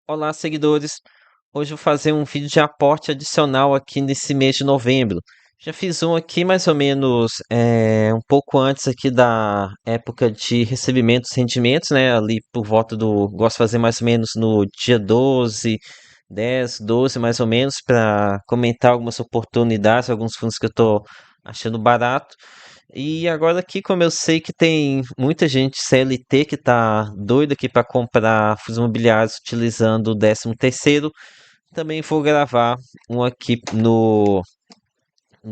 Olá, seguidores. Hoje eu vou fazer um vídeo de aporte adicional aqui nesse mês de novembro. Já fiz um aqui mais ou menos um pouco antes aqui da época de recebimentos e rendimentos, né? Ali por volta do. Gosto de fazer mais ou menos no dia 12, 10, 12 mais ou menos, para comentar algumas oportunidades, alguns fundos que eu estou achando barato. E agora aqui, como eu sei que tem muita gente CLT que tá doida aqui para comprar fundos imobiliários utilizando o 13º, também vou gravar um aqui no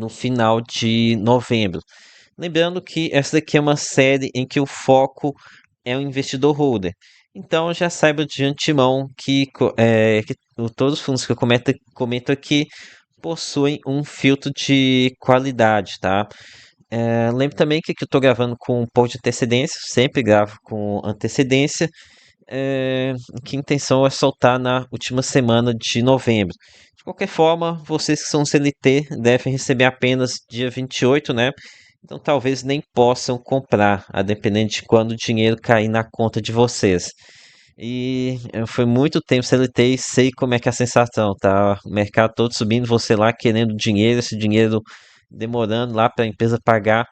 final de novembro. Lembrando que essa daqui é uma série em que o foco é o investidor holder. Então já saiba de antemão que todos os fundos que eu comento aqui possuem um filtro de qualidade, tá? Lembro também que aqui eu estou gravando com um pouco de antecedência, sempre gravo com antecedência, que a intenção é soltar na última semana de novembro. De qualquer forma, vocês que são CLT devem receber apenas dia 28, né? Então talvez nem possam comprar, a depender de quando o dinheiro cair na conta de vocês. E foi muito tempo CLT e sei como é que é a sensação, tá? O mercado todo subindo, você lá querendo dinheiro, esse dinheiro demorando lá para a empresa pagar.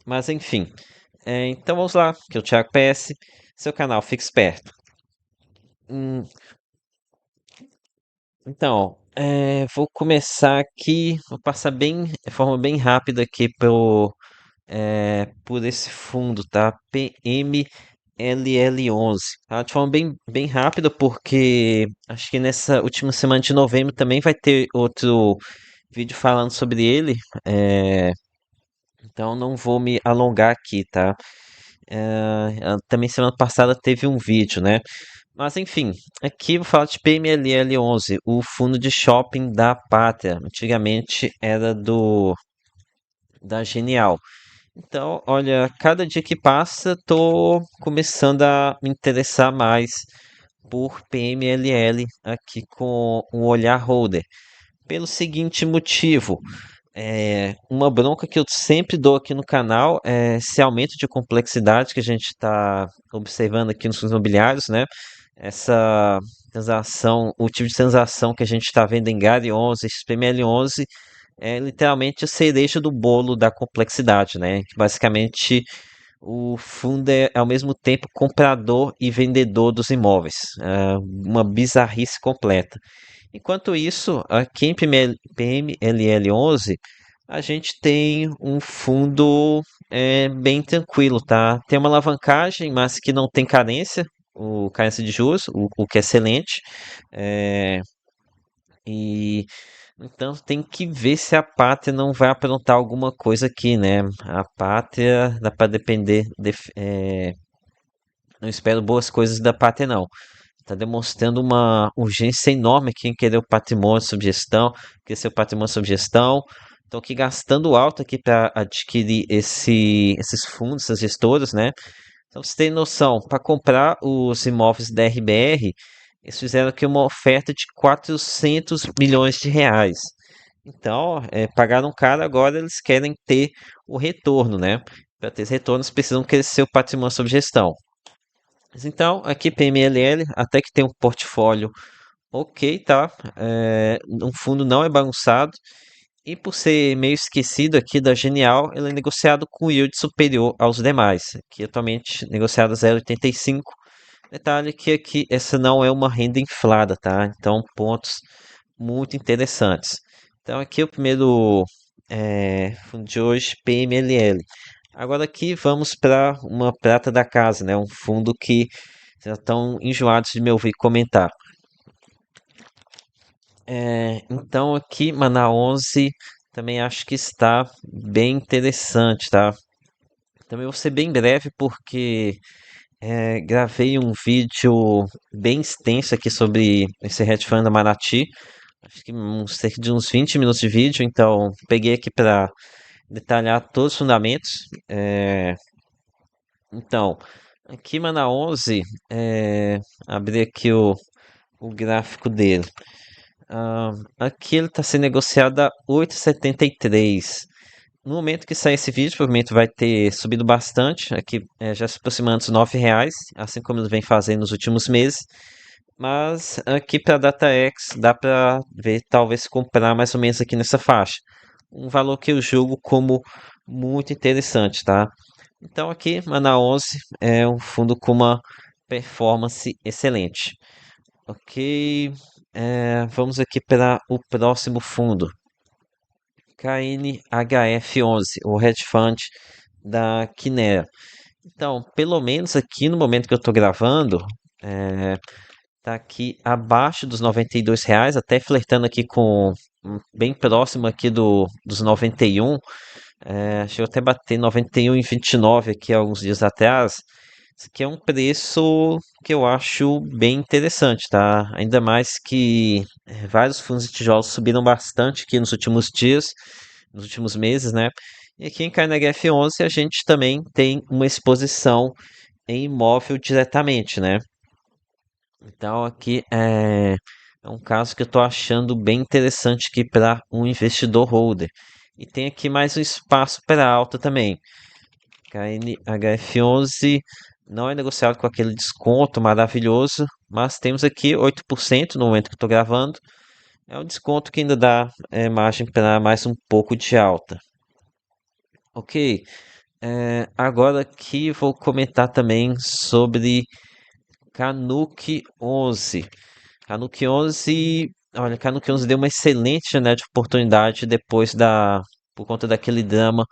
Mas enfim, então vamos lá, que é o Thiago PS, seu canal, fique esperto. Hum, então, vou começar aqui, vou passar bem, de forma bem rápida aqui por esse fundo, tá? PMLL11, tá? De forma bem rápida, porque acho que nessa última semana de novembro também vai ter outro vídeo falando sobre ele, então não vou me alongar aqui, tá? Também semana passada teve um vídeo, né? Mas enfim, aqui eu vou falar de PMLL11, o fundo de shopping da Pátria. Antigamente era da Genial. Então, olha, cada dia que passa, tô começando a me interessar mais por PMLL aqui com o olhar holder. Pelo seguinte motivo, uma bronca que eu sempre dou aqui no canal é esse aumento de complexidade que a gente está observando aqui nos fundos imobiliários, né? Essa transação, o tipo de transação que a gente está vendo em GARI 11, XPML 11, é literalmente a cereja do bolo da complexidade, né? Que basicamente o fundo é ao mesmo tempo comprador e vendedor dos imóveis, uma bizarrice completa. Enquanto isso, aqui em PMLL11, a gente tem um fundo bem tranquilo, tá? Tem uma alavancagem, mas que não tem carência, o carência de juros, o que é excelente. É, e então tem que ver se a pátria não vai aprontar alguma coisa aqui, né? A pátria dá para depender, não espero boas coisas da pátria, não. Está demonstrando uma urgência enorme aqui em querer o patrimônio sob gestão, crescer o patrimônio sob gestão. Estão aqui gastando alto aqui para adquirir esses fundos, essas gestoras, né? Então, você tem noção, para comprar os imóveis da RBR, eles fizeram aqui uma oferta de 400 milhões de reais. Então, pagaram caro, agora eles querem ter o retorno, né? Para ter esse retorno, eles precisam crescer o patrimônio sob gestão. Mas então, aqui PMLL, até que tem um portfólio ok, tá? Um fundo não é bagunçado. E por ser meio esquecido aqui da Genial, ele é negociado com yield superior aos demais. Aqui atualmente negociado a 0,85. Detalhe que aqui essa não é uma renda inflada, tá? Então pontos muito interessantes. Então aqui é o primeiro fundo de hoje, PMLL. Agora aqui vamos para uma prata da casa, né? Um fundo que já estão enjoados de me ouvir comentar. Então aqui, Mana 11, também acho que está bem interessante, tá? Também vou ser bem breve porque gravei um vídeo bem extenso aqui sobre esse hedge fund da Manati. Acho que cerca de uns 20 minutos de vídeo, então peguei aqui para detalhar todos os fundamentos. Então, aqui, Mana 11, abri aqui o gráfico dele. Aqui ele está sendo negociado a 8,73. No momento que sair esse vídeo, provavelmente vai ter subido bastante. Aqui já se aproximando dos R$ 9, assim como ele vem fazendo nos últimos meses. Mas aqui para DataX dá para ver, talvez comprar mais ou menos aqui nessa faixa. Um valor que eu julgo como muito interessante, tá? Então aqui, Mana 11 é um fundo com uma performance excelente. Ok, vamos aqui para o próximo fundo, KNHF11, o hedge fund da Kinea. Então, pelo menos aqui no momento que eu estou gravando, tá aqui abaixo dos R$ 92, até flertando aqui com bem próximo aqui dos 91. Chegou até bater 91,29 aqui alguns dias atrás. Isso aqui é um preço que eu acho bem interessante, tá? Ainda mais que vários fundos de tijolos subiram bastante aqui nos últimos dias, nos últimos meses, né? E aqui em KNHF 11 a gente também tem uma exposição em imóvel diretamente, né? Então aqui é um caso que eu estou achando bem interessante aqui para um investidor holder. E tem aqui mais um espaço para alta também. KNHF11 não é negociado com aquele desconto maravilhoso, mas temos aqui 8% no momento que estou gravando. É um desconto que ainda dá margem para mais um pouco de alta. Ok, agora aqui vou comentar também sobre Canuck 11. Canuck 11, olha, Canuck 11 deu uma excelente janela de oportunidade por conta daquele drama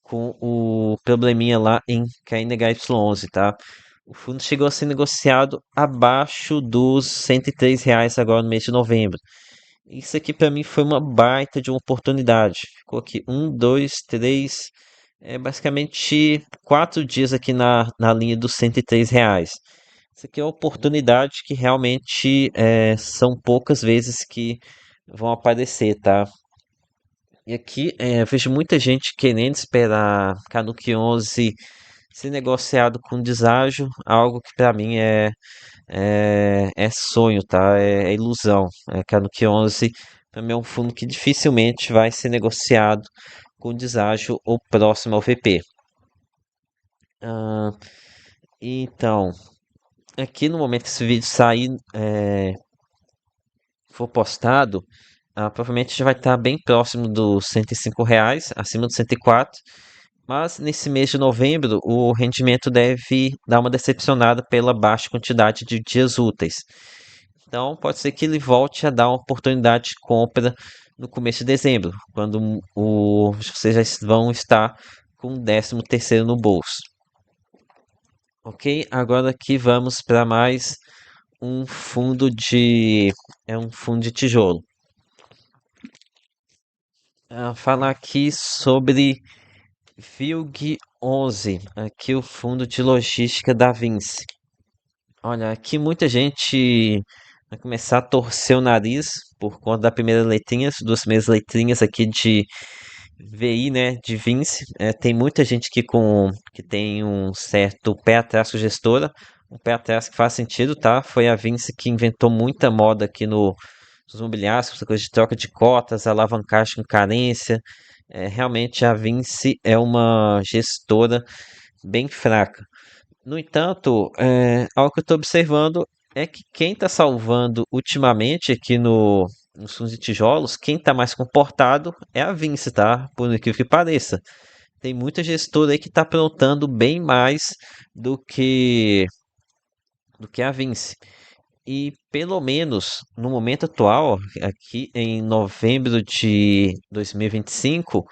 com o probleminha lá em KNHY11, tá? O fundo chegou a ser negociado abaixo dos R$ 103 agora no mês de novembro. Isso aqui para mim foi uma baita de uma oportunidade. Ficou aqui um, dois, três, basicamente 4 dias aqui na linha dos R$ 103. Isso aqui é uma oportunidade que realmente são poucas vezes que vão aparecer, tá? E aqui eu vejo muita gente querendo esperar Canuck 11 ser negociado com deságio, algo que para mim é sonho, tá? É ilusão. Canuck 11 para mim é um fundo que dificilmente vai ser negociado com deságio ou próximo ao VP. Ah, então, aqui no momento que esse vídeo sair, for postado, provavelmente já vai estar bem próximo dos R$ 105, acima dos 104. Mas nesse mês de novembro, o rendimento deve dar uma decepcionada pela baixa quantidade de dias úteis. Então, pode ser que ele volte a dar uma oportunidade de compra no começo de dezembro, quando vocês já vão estar com o 13º no bolso. Ok? Agora aqui vamos para mais um fundo um fundo de tijolo. Falar aqui sobre VILG 11, aqui o fundo de logística da Vinci. Olha, aqui muita gente vai começar a torcer o nariz por conta da primeira letrinha, duas primeiras letrinhas aqui de VI, né, de Vinci. Tem muita gente que tem um certo pé atrás com a gestora, um pé atrás que faz sentido, tá? Foi a Vinci que inventou muita moda aqui nos imobiliários, essa coisa de troca de cotas, alavancagem com carência. Realmente a Vinci é uma gestora bem fraca. No entanto, algo que eu estou observando é que quem está salvando ultimamente aqui nos fundos de tijolos, quem está mais comportado é a Vinci, tá? Por incrível que pareça. Tem muita gestora aí que está aprontando bem mais do que, do que a Vinci. E pelo menos no momento atual, aqui em novembro de 2025,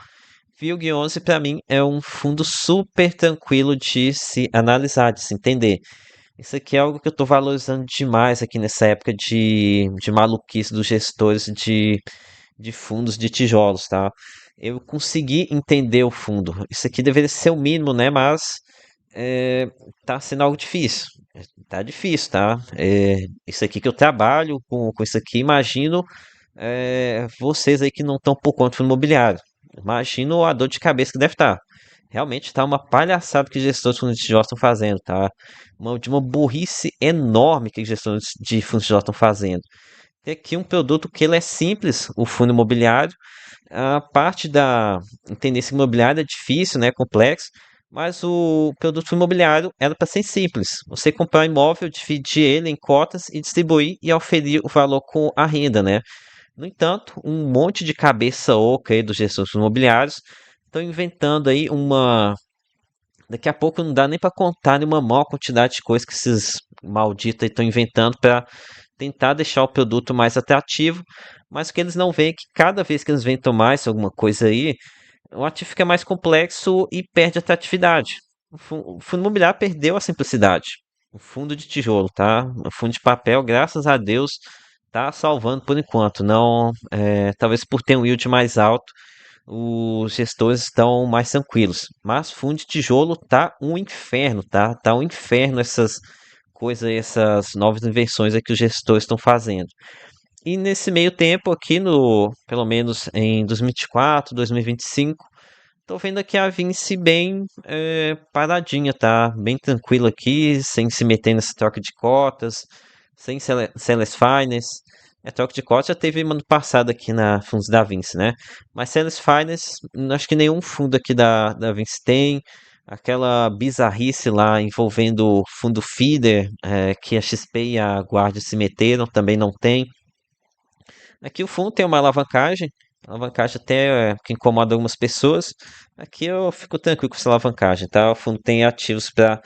VILG 11 para mim é um fundo super tranquilo de se analisar, de se entender. Isso aqui é algo que eu estou valorizando demais aqui nessa época de maluquice dos gestores de fundos de tijolos, tá? Eu consegui entender o fundo. Isso aqui deveria ser o mínimo, né? Mas é, tá sendo algo difícil. Tá difícil, tá? Isso aqui que eu trabalho com isso aqui, imagino vocês aí que não estão por conta do fundo imobiliário. Imagino a dor de cabeça que deve estar. Realmente está uma palhaçada que os gestores de fundos de tijolos estão fazendo, tá? De uma burrice enorme que os gestores de fundos de tijolos estão fazendo. Tem aqui um produto que ele é simples, o fundo imobiliário. A parte da tendência imobiliária é difícil, né? Complexo, Mas o produto imobiliário era para ser simples. Você comprar um imóvel, dividir ele em cotas e distribuir e oferir o valor com a renda, né? No entanto, um monte de cabeça oca aí dos gestores imobiliários estão inventando aí uma. Daqui a pouco não dá nem para contar uma maior quantidade de coisas que esses malditos estão inventando para tentar deixar o produto mais atrativo, mas o que eles não veem é que cada vez que eles inventam mais alguma coisa aí, o ativo fica mais complexo e perde atratividade. O fundo imobiliário perdeu a simplicidade. O fundo de tijolo, tá? O fundo de papel, graças a Deus, tá salvando por enquanto. Não, talvez por ter um yield mais alto, os gestores estão mais tranquilos. Mas fundo de tijolo tá um inferno, tá? Tá um inferno essas coisas, essas novas invenções aí que os gestores estão fazendo. E nesse meio tempo aqui no, pelo menos em 2024, 2025, tô vendo aqui a Vinci bem paradinha, tá? Bem tranquila aqui, sem se meter nessa troca de cotas, sem Celes Finance. A troca de cotas já teve ano passado aqui na Fundos da Vinci, né? Mas Celes Finance, acho que nenhum fundo aqui da Vinci tem. Aquela bizarrice lá envolvendo o fundo feeder, que a XP e a Guardia se meteram, também não tem. Aqui o fundo tem uma alavancagem até que incomoda algumas pessoas. Aqui eu fico tranquilo com essa alavancagem, tá? O fundo tem ativos para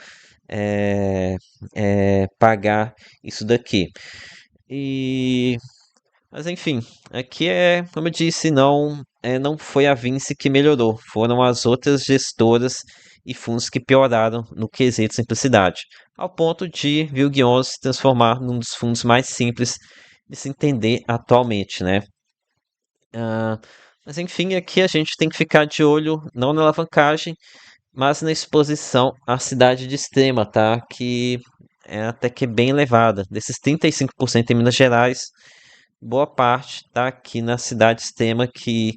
pagar isso daqui. E, mas enfim, aqui como eu disse, não foi a Vinci que melhorou, foram as outras gestoras e fundos que pioraram no quesito simplicidade, ao ponto de Vilguion se transformar num dos fundos mais simples de se entender atualmente, né? Ah, mas enfim, aqui a gente tem que ficar de olho não na alavancagem, mas na exposição à cidade de Extrema, tá? Que é até que bem elevada. Desses 35% em Minas Gerais, boa parte está aqui na cidade Extrema, que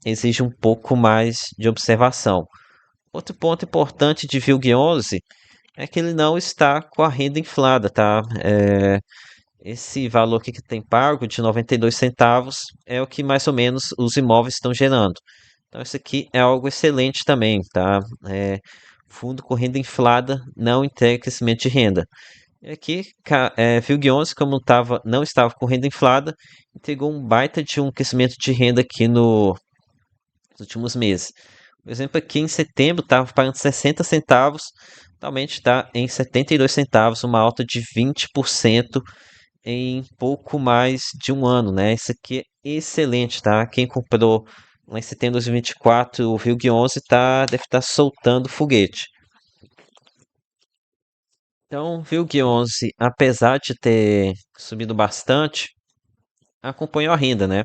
exige um pouco mais de observação. Outro ponto importante de Vilg 11 é que ele não está com a renda inflada, tá? Esse valor aqui que tem pago de 92 centavos é o que mais ou menos os imóveis estão gerando. Então, isso aqui é algo excelente também, tá? Fundo com renda inflada não entrega crescimento de renda. E aqui, Vilg 11, como não estava com renda inflada, entregou um baita de um crescimento de renda aqui nos últimos meses. Por exemplo, aqui em setembro estava pagando 60 centavos, atualmente está em 72 centavos, uma alta de 20% em pouco mais de um ano, né? Isso aqui é excelente, tá? Quem comprou lá em setembro de 2024 o Vilg 11 deve estar soltando foguete. Então, Vilg 11, apesar de ter subido bastante, acompanhou a renda, né?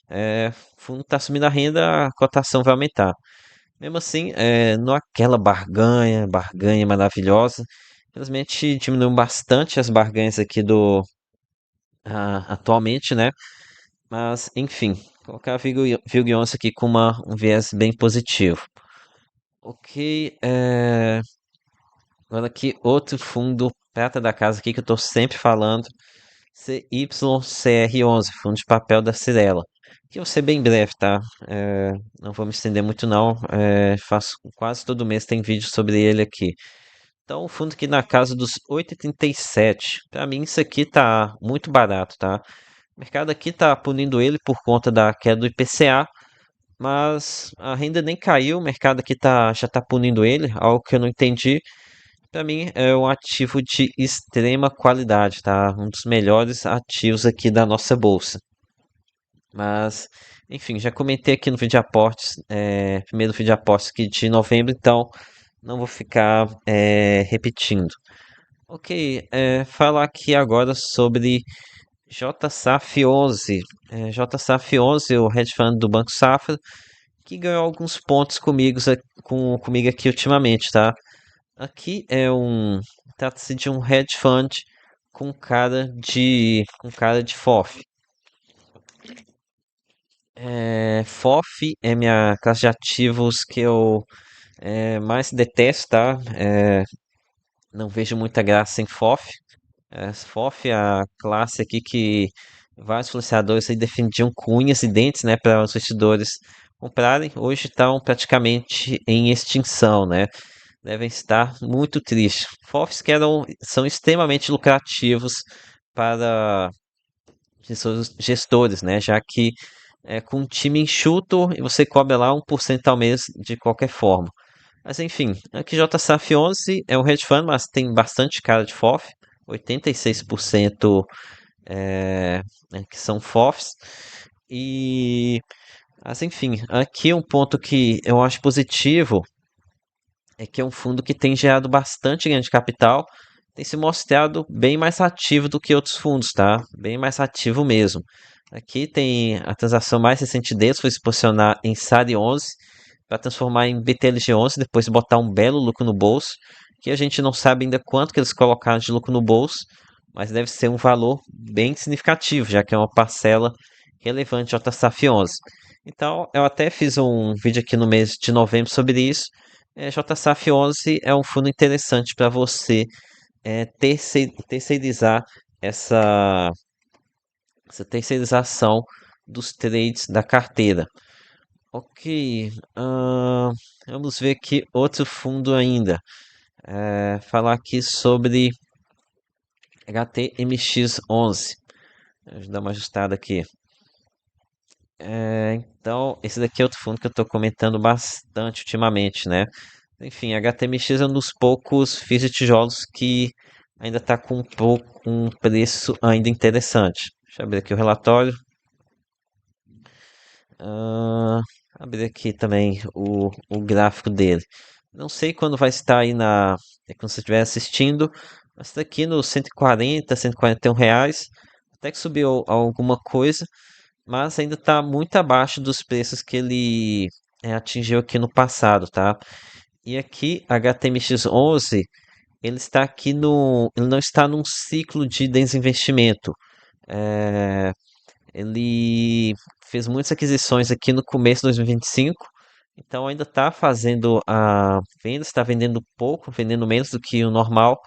O fundo está subindo a renda, a cotação vai aumentar. Mesmo assim, não é aquela barganha maravilhosa. Infelizmente, diminuiu bastante as barganhas aqui atualmente, né? Mas, enfim, colocar a Vilg aqui com um viés bem positivo. Ok, agora aqui outro fundo prata da casa aqui que eu estou sempre falando, CYCR11, fundo de papel da Cirela. Que eu vou ser bem breve, tá? Não vou me estender muito não, faço quase todo mês tem vídeo sobre ele aqui. Então, o fundo aqui na casa dos 8,37. Para mim isso aqui tá muito barato, tá? O mercado aqui tá punindo ele por conta da queda do IPCA, mas a renda nem caiu, o mercado aqui já tá punindo ele, algo que eu não entendi. Para mim é um ativo de extrema qualidade, tá? Um dos melhores ativos aqui da nossa bolsa. Mas, enfim, já comentei aqui no vídeo de aportes, primeiro vídeo de aportes aqui de novembro, então não vou ficar repetindo. Ok, falar aqui agora sobre JSAF 11. JSAF 11, o hedge fund do Banco Safra, que ganhou alguns pontos comigo aqui ultimamente, tá? Aqui trata-se de um hedge fund com cara de FOF. FOF é minha classe de ativos que eu mais detesto, tá? Não vejo muita graça em FOF. FOF é a classe aqui que vários influenciadores aí defendiam com unhas e dentes, né, para os investidores comprarem, hoje estão praticamente em extinção, né? Devem estar muito tristes. FOFs são extremamente lucrativos para gestores, né? Já que com um time enxuto e você cobra lá 1% ao mês de qualquer forma. Mas enfim, aqui JSAF 11 é um hedge fund, mas tem bastante cara de FOF. 86% que são FOFs. E, mas enfim, aqui um ponto que eu acho positivo é que é um fundo que tem gerado bastante ganho de capital, tem se mostrado bem mais ativo do que outros fundos, tá? Bem mais ativo mesmo. Aqui tem a transação mais recente deles, foi se posicionar em SARI 11 para transformar em BTLG 11, depois botar um belo lucro no bolso, que a gente não sabe ainda quanto que eles colocaram de lucro no bolso, mas deve ser um valor bem significativo, já que é uma parcela relevante de JSAF 11. Então, eu até fiz um vídeo aqui no mês de novembro sobre isso. JSAF 11 é um fundo interessante para você terceirizar essa, essa terceirização dos trades da carteira. Ok, vamos ver aqui outro fundo ainda. Falar aqui sobre HTMX 11. Deixa eu dar uma ajustada aqui. Então, esse daqui é outro fundo que eu estou comentando bastante ultimamente, né? Enfim, a HTMX é um dos poucos FIIs de tijolos que ainda está com um preço ainda interessante. Deixa eu abrir aqui o relatório. Ah, abrir aqui também o gráfico dele. Não sei quando vai estar aí quando você estiver assistindo, mas está aqui nos 140, R$ 141. Até que subiu alguma coisa, mas ainda está muito abaixo dos preços que ele atingiu aqui no passado, tá? E aqui, HTMX 11, ele não está num ciclo de desinvestimento. É, ele fez muitas aquisições aqui no começo de 2025, então ainda está fazendo a venda, está vendendo pouco, vendendo menos do que o normal,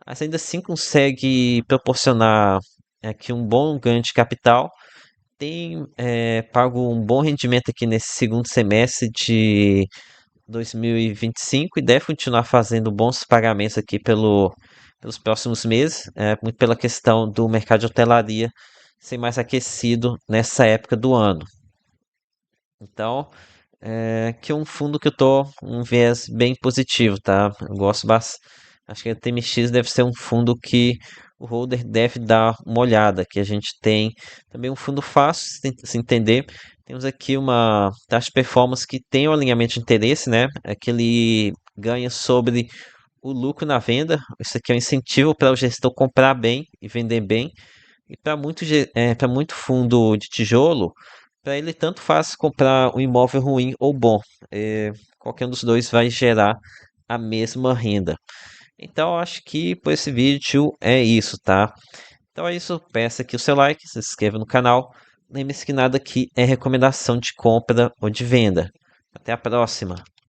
mas ainda assim consegue proporcionar aqui um bom ganho de capital. Tem pago um bom rendimento aqui nesse segundo semestre de 2025 e deve continuar fazendo bons pagamentos aqui pelos próximos meses, muito pela questão do mercado de hotelaria ser mais aquecido nessa época do ano. Então, que é um fundo que eu tô um viés bem positivo, tá? Eu gosto bastante. Acho que a TMX deve ser um fundo que o holder deve dar uma olhada, que a gente tem também um fundo fácil de se entender. Temos aqui uma taxa de performance que tem um alinhamento de interesse, né? É que ele ganha sobre o lucro na venda. Isso aqui é um incentivo para o gestor comprar bem e vender bem. E para muito fundo de tijolo, para ele tanto faz comprar um imóvel ruim ou bom. Qualquer um dos dois vai gerar a mesma renda. Então, eu acho que por esse vídeo é isso, tá? Então é isso. Peça aqui o seu like, se inscreva no canal. Lembre-se que nada aqui é recomendação de compra ou de venda. Até a próxima.